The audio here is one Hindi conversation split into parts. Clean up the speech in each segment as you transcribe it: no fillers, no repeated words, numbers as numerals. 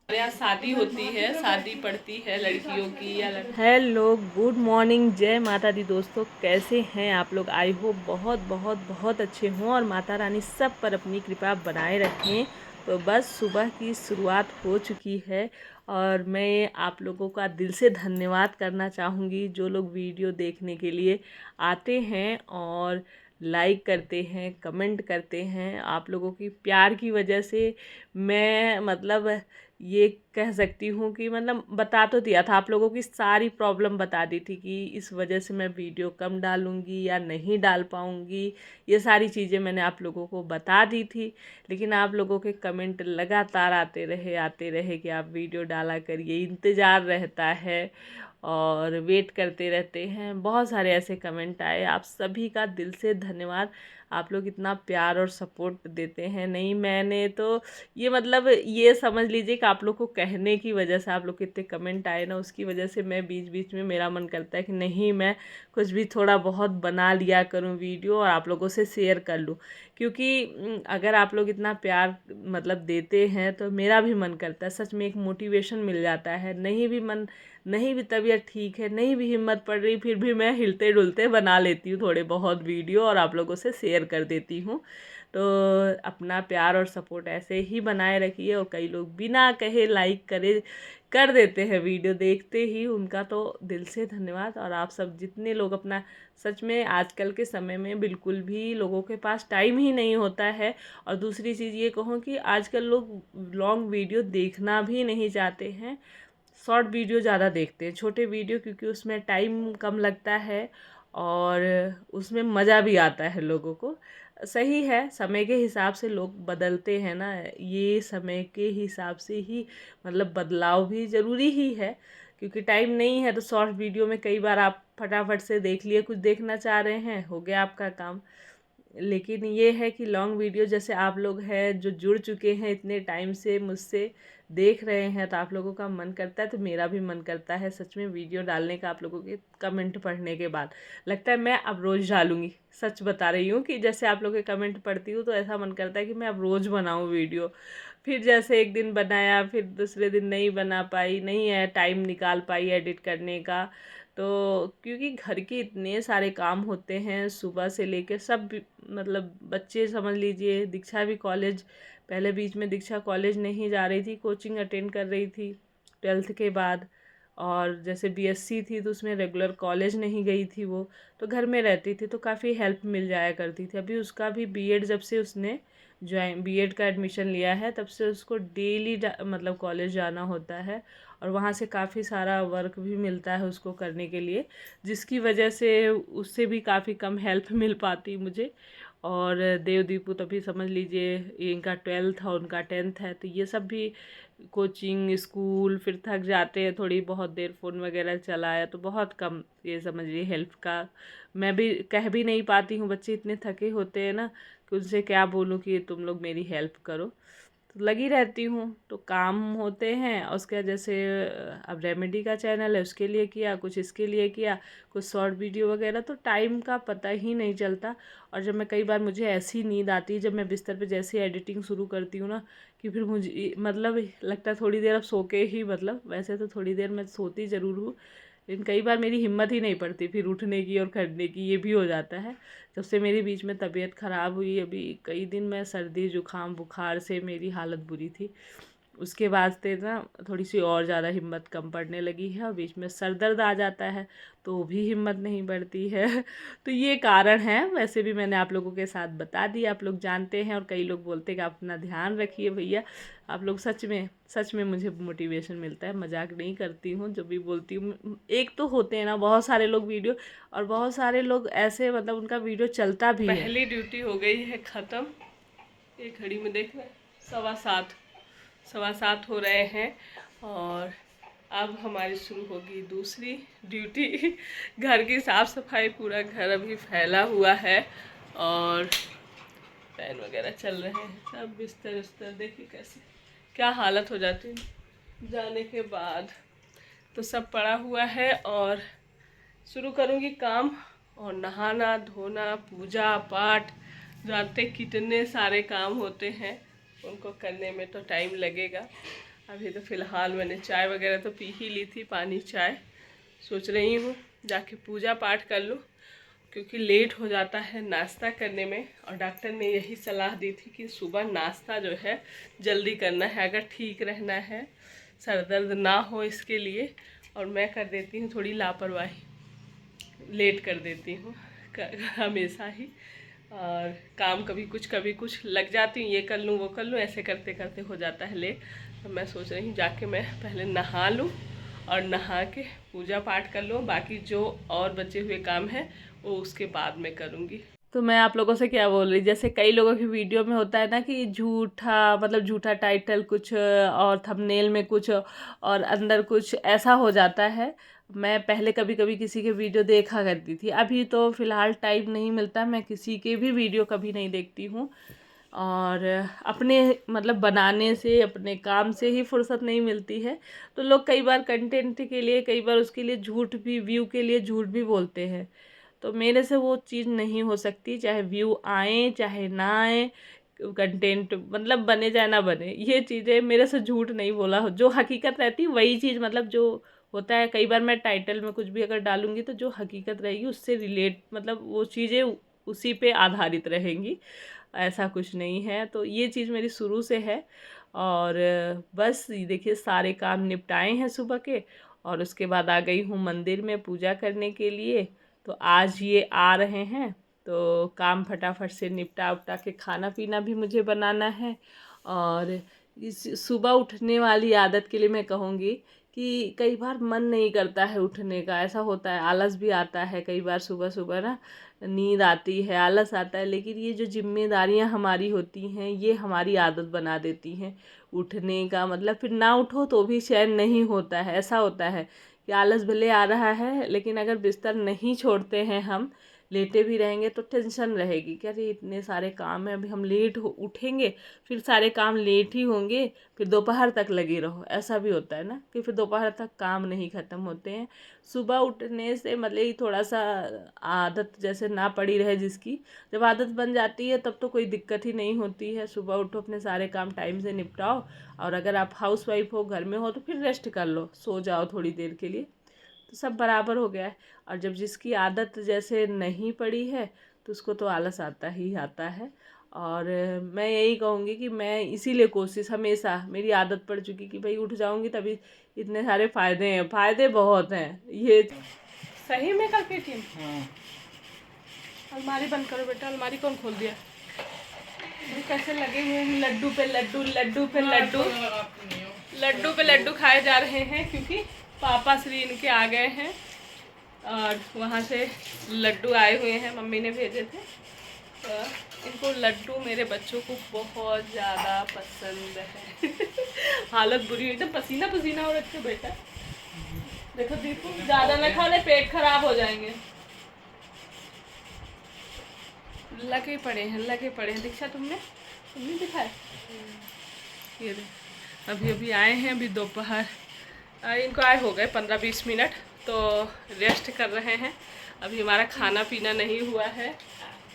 यहाँ शादी होती है, शादी पड़ती है लड़कियों की या हेलो गुड मॉर्निंग, जय माता दी दोस्तों। कैसे हैं आप लोग? आई होप बहुत बहुत बहुत अच्छे हों और माता रानी सब पर अपनी कृपा बनाए रखें। तो बस सुबह की शुरुआत हो चुकी है और मैं आप लोगों का दिल से धन्यवाद करना चाहूँगी जो लोग वीडियो देखने के लिए आते हैं और लाइक करते हैं, कमेंट करते हैं। आप लोगों की प्यार की वजह से मैं मतलब ये कह सकती हूँ कि मतलब बता तो दिया था, आप लोगों की सारी प्रॉब्लम बता दी थी कि इस वजह से मैं वीडियो कम डालूँगी या नहीं डाल पाऊँगी। ये सारी चीज़ें मैंने आप लोगों को बता दी थी, लेकिन आप लोगों के कमेंट लगातार आते रहे कि आप वीडियो डाला करिए, इंतज़ार रहता है और वेट करते रहते हैं। बहुत सारे ऐसे कमेंट आए, आप सभी का दिल से धन्यवाद। आप लोग इतना प्यार और सपोर्ट देते हैं। नहीं, मैंने तो ये मतलब ये समझ लीजिए कि आप लोग को कहने की वजह से, आप लोग के इतने कमेंट आए ना, उसकी वजह से मैं बीच बीच में मेरा मन करता है कि नहीं, मैं कुछ भी थोड़ा बहुत बना लिया करूं वीडियो और आप लोगों से शेयर कर लूं। क्योंकि अगर आप लोग इतना प्यार मतलब देते हैं तो मेरा भी मन करता है, सच में एक मोटिवेशन मिल जाता है। नहीं भी तबीयत ठीक है, नहीं भी हिम्मत पड़ रही, फिर भी मैं हिलते डुलते बना लेती हूँ थोड़े बहुत वीडियो और आप लोगों से शेयर कर देती हूँ। तो अपना प्यार और सपोर्ट ऐसे ही बनाए रखिए। और कई लोग बिना कहे लाइक करे कर देते हैं वीडियो देखते ही, उनका तो दिल से धन्यवाद। और आप सब जितने लोग अपना, सच में आजकल के समय में बिल्कुल भी लोगों के पास टाइम ही नहीं होता है। और दूसरी चीज़ ये कहूँ कि आजकल लोग लॉन्ग वीडियो देखना भी नहीं चाहते हैं, शॉर्ट वीडियो ज़्यादा देखते हैं, छोटे वीडियो, क्योंकि उसमें टाइम कम लगता है और उसमें मज़ा भी आता है लोगों को। सही है, समय के हिसाब से लोग बदलते हैं ना, ये समय के हिसाब से ही मतलब बदलाव भी ज़रूरी ही है। क्योंकि टाइम नहीं है तो शॉर्ट वीडियो में कई बार आप फटाफट से देख लिए, कुछ देखना चाह रहे हैं, हो गया आपका काम। लेकिन ये है कि लॉन्ग वीडियो, जैसे आप लोग हैं जो जुड़ चुके हैं इतने टाइम से मुझसे देख रहे हैं, तो आप लोगों का मन करता है, तो मेरा भी मन करता है सच में वीडियो डालने का। आप लोगों के कमेंट पढ़ने के बाद लगता है मैं अब रोज़ डालूँगी। सच बता रही हूँ कि जैसे आप लोग के कमेंट पढ़ती हूँ तो ऐसा मन करता है कि मैं अब रोज़ बनाऊँ वीडियो। फिर जैसे एक दिन बनाया, फिर दूसरे दिन नहीं बना पाई, नहीं है टाइम निकाल पाई एडिट करने का। तो क्योंकि घर के इतने सारे काम होते हैं सुबह से लेकर सब मतलब बच्चे समझ लीजिए, दीक्षा भी कॉलेज, पहले बीच में दीक्षा कॉलेज नहीं जा रही थी, कोचिंग अटेंड कर रही थी 12th के बाद। और जैसे बीएससी थी तो उसमें रेगुलर कॉलेज नहीं गई थी वो, तो घर में रहती थी तो काफ़ी हेल्प मिल जाया करती थी। अभी उसका भी बीएड जब से उसने ज्वाइन, बीएड का एडमिशन लिया है, तब से उसको डेली मतलब कॉलेज जाना होता है और वहाँ से काफ़ी सारा वर्क भी मिलता है उसको करने के लिए, जिसकी वजह से उससे भी काफ़ी कम हेल्प मिल पाती मुझे। और देवदीपू तभी समझ लीजिए इनका 12th और उनका 10th है, तो ये सब भी कोचिंग स्कूल, फिर थक जाते हैं, थोड़ी बहुत देर फ़ोन वगैरह चलाया तो बहुत कम, ये समझिए हेल्प का मैं भी कह भी नहीं पाती हूँ। बच्चे इतने थके होते हैं ना कि उनसे क्या बोलूँ कि तुम लोग मेरी हेल्प करो। तो लगी रहती हूँ, तो काम होते हैं और उसके बाद जैसे अब रेमेडी का चैनल है उसके लिए किया, कुछ इसके लिए किया, कुछ शॉर्ट वीडियो वगैरह, तो टाइम का पता ही नहीं चलता। और जब मैं कई बार मुझे ऐसी नींद आती है जब मैं बिस्तर पे जैसे एडिटिंग शुरू करती हूँ ना, कि फिर मुझे मतलब लगता है थोड़ी देर अब सो के ही, मतलब वैसे तो थोड़ी देर मैं सोती ज़रूर हूँ, लेकिन कई बार मेरी हिम्मत ही नहीं पड़ती फिर उठने की और करने की, ये भी हो जाता है। जब से मेरी बीच में तबीयत ख़राब हुई, अभी कई दिन मैं सर्दी जुकाम बुखार से मेरी हालत बुरी थी, उसके बाद से ना थोड़ी सी और ज़्यादा हिम्मत कम पड़ने लगी है और बीच में सर दर्द आ जाता है तो भी हिम्मत नहीं बढ़ती है। तो ये कारण है। वैसे भी मैंने आप लोगों के साथ बता दिया, आप लोग जानते हैं और कई लोग बोलते हैं कि आप अपना ध्यान रखिए भैया। आप लोग सच में मुझे मोटिवेशन मिलता है, मजाक नहीं करती हूँ जो भी बोलती हूँ। एक तो होते हैं ना बहुत सारे लोग वीडियो, और बहुत सारे लोग ऐसे मतलब उनका वीडियो चलता भी है। पहली ड्यूटी हो गई है ख़त्म, एक घड़ी में देख रहे हैं 7:15 हो रहे हैं और अब हमारी शुरू होगी दूसरी ड्यूटी। घर की साफ़ सफाई, पूरा घर अभी फैला हुआ है और फैन वगैरह चल रहे हैं, सब बिस्तर उस्तर देखिए कैसे क्या हालत हो जाती है जाने के बाद। तो सब पड़ा हुआ है और शुरू करूँगी काम और नहाना धोना पूजा पाठ जानते कितने सारे काम होते हैं, उनको करने में तो टाइम लगेगा। अभी तो फ़िलहाल मैंने चाय वगैरह तो पी ही ली थी, पानी चाय। सोच रही हूँ जाके पूजा पाठ कर लूँ क्योंकि लेट हो जाता है नाश्ता करने में, और डॉक्टर ने यही सलाह दी थी कि सुबह नाश्ता जो है जल्दी करना है अगर ठीक रहना है, सर दर्द ना हो इसके लिए। और मैं कर देती हूँ थोड़ी लापरवाही, लेट कर देती हूँ हमेशा ही, और काम कभी कुछ लग जाती हूँ, ये कर लूँ वो कर लूँ, ऐसे करते करते हो जाता है लेट। तो मैं सोच रही हूँ जाके मैं पहले नहा लूँ और नहा के पूजा पाठ कर लूँ, बाकी जो और बचे हुए काम हैं वो उसके बाद में करूँगी। तो मैं आप लोगों से क्या बोल रही, जैसे कई लोगों की वीडियो में होता है ना कि झूठा मतलब झूठा टाइटल कुछ और थंबनेल में कुछ और अंदर कुछ ऐसा हो जाता है। मैं पहले कभी कभी किसी के वीडियो देखा करती थी, अभी तो फ़िलहाल टाइम नहीं मिलता, मैं किसी के भी वीडियो कभी नहीं देखती हूँ। और अपने मतलब बनाने से अपने काम से ही फुर्सत नहीं मिलती है, तो लोग कई बार कंटेंट के लिए कई बार उसके लिए झूठ भी, व्यू के लिए झूठ भी बोलते हैं। तो मेरे से वो चीज़ नहीं हो सकती, चाहे व्यू आए चाहे ना आए, कंटेंट मतलब बने चाहे ना बने, ये चीज़ें मेरे से झूठ नहीं बोला हो, जो हकीकत रहती वही चीज़, मतलब जो होता है कई बार मैं टाइटल में कुछ भी अगर डालूंगी तो जो हकीकत रहेगी उससे रिलेट मतलब वो चीज़ें उसी पे आधारित रहेंगी, ऐसा कुछ नहीं है। तो ये चीज़ मेरी शुरू से है। और बस देखिए सारे काम निपटाए हैं सुबह के, और उसके बाद आ गई हूँ मंदिर में पूजा करने के लिए। तो आज ये आ रहे हैं तो काम फटाफट से निपटा उपटा के खाना पीना भी मुझे बनाना है। और इस सुबह उठने वाली आदत के लिए मैं कहूँगी कि कई बार मन नहीं करता है उठने का, ऐसा होता है, आलस भी आता है कई बार, सुबह सुबह ना नींद आती है, आलस आता है, लेकिन ये जो जिम्मेदारियां हमारी होती हैं ये हमारी आदत बना देती हैं उठने का, मतलब फिर ना उठो तो भी चैन नहीं होता है। ऐसा होता है कि आलस भले आ रहा है लेकिन अगर बिस्तर नहीं छोड़ते हैं हम, लेटे भी रहेंगे तो टेंशन रहेगी कि अरे इतने सारे काम हैं, अभी हम लेट हो उठेंगे फिर सारे काम लेट ही होंगे, फिर दोपहर तक लगे रहो, ऐसा भी होता है ना कि फिर दोपहर तक काम नहीं ख़त्म होते हैं। सुबह उठने से मतलब ये थोड़ा सा आदत जैसे ना पड़ी रहे जिसकी, जब आदत बन जाती है तब तो कोई दिक्कत ही नहीं होती है। सुबह उठो, अपने सारे काम टाइम से निपटाओ, और अगर आप हाउस वाइफ हो, घर में हो, तो फिर रेस्ट कर लो, सो जाओ थोड़ी देर के लिए, तो सब बराबर हो गया है। और जब जिसकी आदत जैसे नहीं पड़ी है तो उसको तो आलस आता ही आता है। और मैं यही कहूँगी कि मैं इसीलिए कोशिश, हमेशा मेरी आदत पड़ चुकी कि भाई उठ जाऊँगी तभी इतने सारे फ़ायदे हैं, फ़ायदे बहुत हैं। ये सही में कल पेटीएम, हाँ। अलमारी बंद करो बेटा, अलमारी कौन खोल दिया? कैसे लगे हुए हैं लड्डू पे लड्डू, लड्डू पे लड्डू, लड्डू पे लड्डू खाए जा रहे हैं क्योंकि पापा श्री इनके आ गए हैं और वहाँ से लड्डू आए हुए हैं, मम्मी ने भेजे थे। तो इनको लड्डू मेरे बच्चों को बहुत ज़्यादा पसंद है हालत बुरी हुई, एकदम पसीना पसीना हो रखे बेटा, देखो देखो, ज़्यादा ना खाने, पेट खराब हो जाएंगे। लगे पड़े हैं दीक्षा तुमने दिखाया? ये देख, अभी अभी आए हैं, अभी दोपहर इनको आए हो गए 15-20 मिनट, तो रेस्ट कर रहे हैं। अभी हमारा खाना पीना नहीं हुआ है,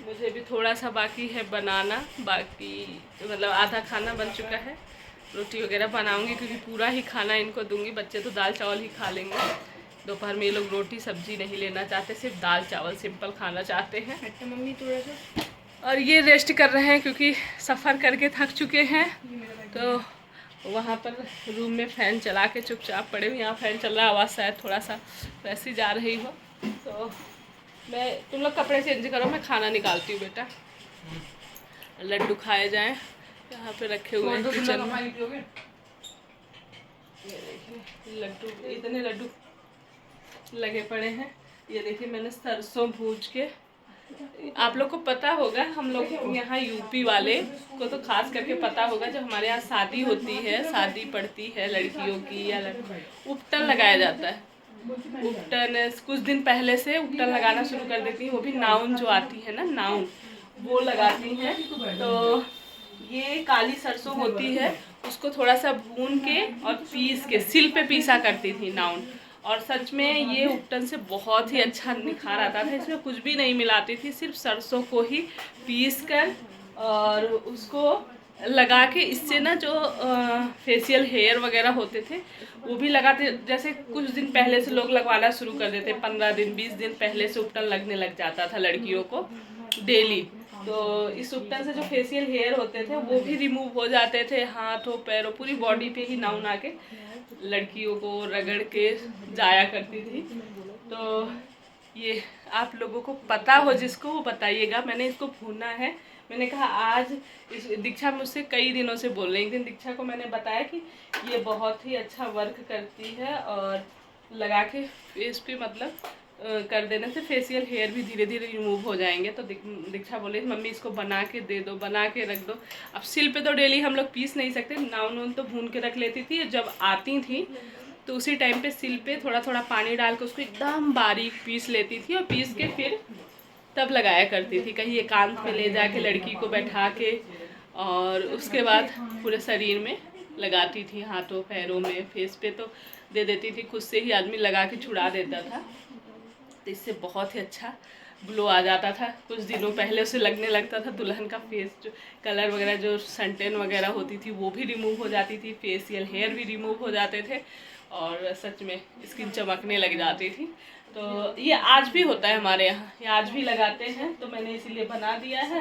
मुझे भी थोड़ा सा बाकी है बनाना, बाकी मतलब आधा खाना बन चुका है। रोटी वगैरह बनाऊंगी क्योंकि पूरा ही खाना इनको दूंगी, बच्चे तो दाल चावल ही खा लेंगे। दोपहर में ये लोग रोटी सब्जी नहीं लेना चाहते, सिर्फ दाल चावल सिंपल खाना चाहते हैं। अच्छा मम्मी थोड़ा सा, और ये रेस्ट कर रहे हैं क्योंकि सफ़र करके थक चुके हैं। तो वहाँ पर रूम में फ़ैन चला के चुपचाप पड़े हुए, यहाँ फ़ैन चल रहा है, आवाज़ शायद थोड़ा सा वैसी जा रही हो। तो मैं, तुम लोग कपड़े चेंज करो, मैं खाना निकालती हूँ बेटा, लड्डू खाए जाएं। यहाँ पे रखे हुए हैं किचन में, ये देखिए लड्डू, इतने लड्डू लगे पड़े हैं। ये देखिए मैंने सरसों भूज के, आप लोग को पता होगा, हम लोग यहाँ यूपी वाले को तो खास करके पता होगा, जब हमारे यहाँ शादी होती है, शादी पड़ती है लड़कियों की या उपटन लगाया जाता है। उपटन कुछ दिन पहले से उपटन लगाना शुरू कर देती हैं, वो भी नाउन जो आती है ना, नाउन वो लगाती हैं। तो ये काली सरसों होती है, उसको थोड़ा सा भून के और पीस के, सिल पे पीसा करती थी नाउन, और सच में ये उपटन से बहुत ही अच्छा निखार आता था। इसमें कुछ भी नहीं मिलाती थी, सिर्फ सरसों को ही पीस कर और उसको लगा के, इससे ना जो फेशियल हेयर वगैरह होते थे वो भी लगाते। जैसे कुछ दिन पहले से लोग लगवाना शुरू कर देते, 15 दिन 20 दिन पहले से उपटन लगने लग जाता था लड़कियों को डेली। तो इस उपटन से जो फेशियल हेयर होते थे वो भी रिमूव हो जाते थे, हाथों पैरों पूरी बॉडी पे ही नाउ ना के लड़कियों को रगड़ के जाया करती थी। तो ये आप लोगों को पता हो जिसको वो बताइएगा। मैंने इसको भूना है। मैंने कहा आज इस दीक्षा मुझसे कई दिनों से बोल रही, एक दिन दीक्षा को मैंने बताया कि ये बहुत ही अच्छा वर्क करती है और लगा के फेस पे मतलब कर देने से फेशियल हेयर भी धीरे धीरे रिमूव हो जाएंगे। तो दीक्षा बोले मम्मी इसको बना के दे दो, बना के रख दो। अब सिल पे तो डेली हम लोग पीस नहीं सकते, नाउन तो भून के रख लेती थी। जब आती थी तो उसी टाइम पे सिल पे थोड़ा थोड़ा पानी डाल के उसको एकदम बारीक पीस लेती थी और पीस के फिर तब लगाया करती थी, कहीं एकांत में ले जाके लड़की को बैठा के, और उसके बाद पूरे शरीर में लगाती थी, हाथों पैरों में, फेस पे तो दे देती थी, खुद से ही आदमी लगा के छुड़ा देता था। तो इससे बहुत ही अच्छा ग्लो आ जाता था। कुछ दिनों पहले उसे लगने लगता था दुल्हन का फेस जो कलर वगैरह जो सनटेन वगैरह होती थी वो भी रिमूव हो जाती थी, फेशियल हेयर भी रिमूव हो जाते थे और सच में स्किन चमकने लग जाती थी। तो ये आज भी होता है हमारे यहाँ, ये आज भी लगाते हैं। तो मैंने इसीलिए बना दिया है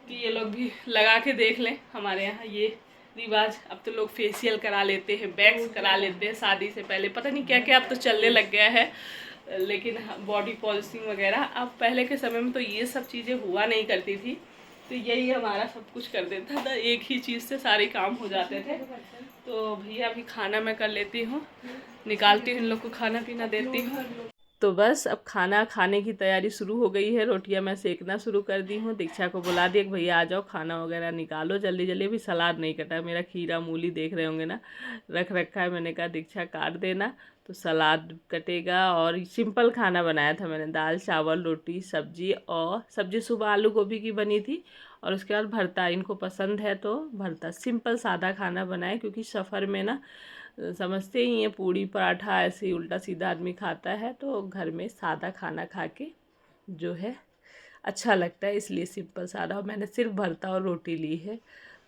कि ये लोग भी लगा के देख लें। हमारे यहाँ ये रिवाज, अब तो लोग फेशियल करा लेते हैं, वैक्स करा लेते हैं शादी से पहले, पता नहीं क्या क्या अब तो चलने लग गया है। लेकिन बॉडी पॉलिशिंग वगैरह अब पहले के समय में तो ये सब चीज़ें हुआ नहीं करती थी। तो यही हमारा सब कुछ कर देता था, एक ही चीज़ से सारे काम हो जाते थे। तो भैया अभी खाना मैं कर लेती हूँ, निकालती हूँ इन लोग को, खाना पीना देती हूँ। तो बस अब खाना खाने की तैयारी शुरू हो गई है। रोटियां मैं सेकना शुरू कर दी हूँ। दीक्षा को बुला दिया कि भैया आ जाओ खाना वगैरह निकालो जल्दी जल्दी। अभी सलाद नहीं कटा, मेरा खीरा मूली देख रहे होंगे ना रख रखा है। मैंने कहा दीक्षा काट देना तो सलाद कटेगा। और सिंपल खाना बनाया था मैंने, दाल चावल रोटी सब्जी, और सब्जी सुबह आलू गोभी की बनी थी और उसके बाद भरता, इनको पसंद है तो भरता। सिंपल सादा खाना बनाए क्योंकि सफ़र में ना समझते ही हैं पूड़ी पराठा ऐसे ही उल्टा सीधा आदमी खाता है, तो घर में सादा खाना खा के जो है अच्छा लगता है, इसलिए सिंपल सादा मैंने सिर्फ भरता और रोटी ली है।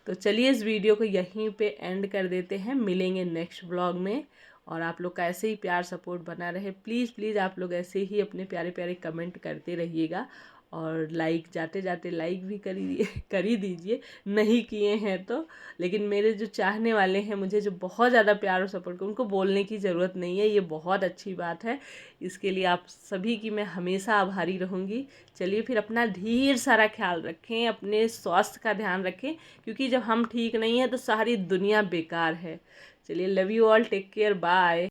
तो चलिए इस वीडियो को यहीं पे एंड कर देते हैं, मिलेंगे नेक्स्ट ब्लॉग में। और आप लोग का ऐसे ही प्यार सपोर्ट बना रहे, प्लीज़ प्लीज़ आप लोग ऐसे ही अपने प्यारे प्यारे कमेंट करते रहिएगा। और लाइक जाते जाते लाइक भी कर ही दीजिए, नहीं किए हैं तो। लेकिन मेरे जो चाहने वाले हैं, मुझे जो बहुत ज़्यादा प्यार और सपोर्ट कर, उनको बोलने की ज़रूरत नहीं है, ये बहुत अच्छी बात है। इसके लिए आप सभी की मैं हमेशा आभारी रहूँगी। चलिए फिर अपना ढेर सारा ख्याल रखें, अपने स्वास्थ्य का ध्यान रखें, क्योंकि जब हम ठीक नहीं हैं तो सारी दुनिया बेकार है। चलिए love you all, take care, bye.